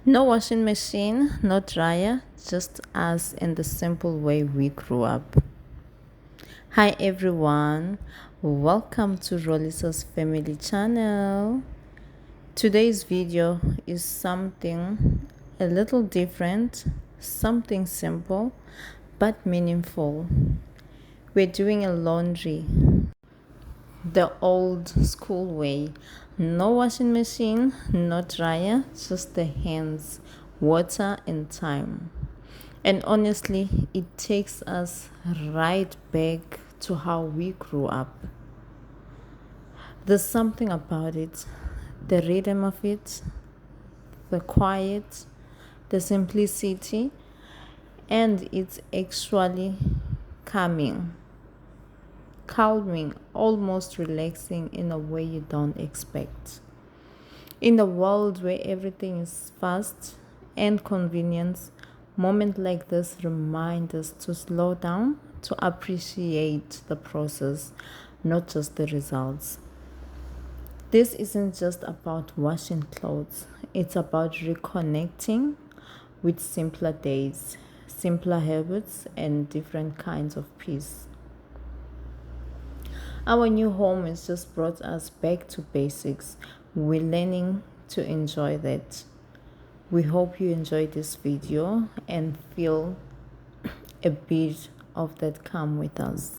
No washing machine, no dryer, just us in the simple way we grew up. Hi everyone, welcome to Rolisas family channel. Today's video is something a little different, something simple but meaningful. We're doing a laundry the old school way. No washing machine, no dryer, just the hands, water, and time. And honestly, it takes us right back to how we grew up. There's something about it, the rhythm of it, the quiet, the simplicity, and it's actually calming, almost relaxing in a way you don't expect. In a world where everything is fast and convenient, moments like this remind us to slow down, to appreciate the process, not just the results. This isn't just about washing clothes, it's about reconnecting with simpler days, simpler habits, and different kinds of peace. Our new home has just brought us back to basics. We're learning to enjoy that. We hope you enjoyed this video and feel a bit of that calm with us.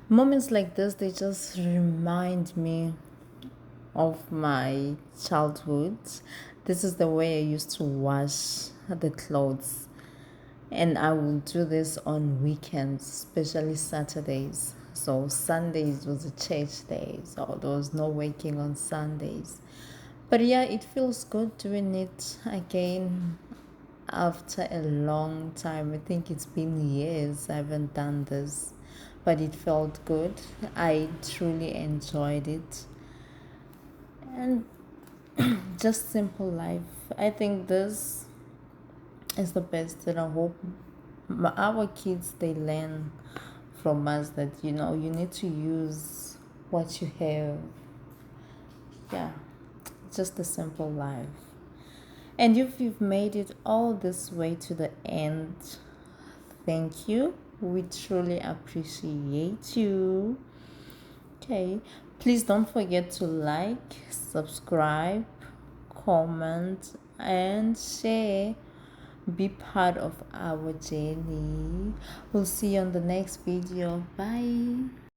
Moments like this, they just remind me of my childhood. This is the way I used to wash the clothes, and I will do this on weekends, especially Saturdays. So Sundays was a church day, so there was no waking on Sundays. But yeah, it feels good doing it again after a long time. I think it's been years I haven't done this, but it felt good. I truly enjoyed it. And just simple life. I think this is the best, and I hope our kids they learn from us that you need to use what you have. Yeah, just a simple life. And if you've made it all this way to the end, thank you. We truly appreciate you. Okay, please don't forget to like, subscribe, comment, and share. Be part of our journey. We'll see you on the next video. Bye.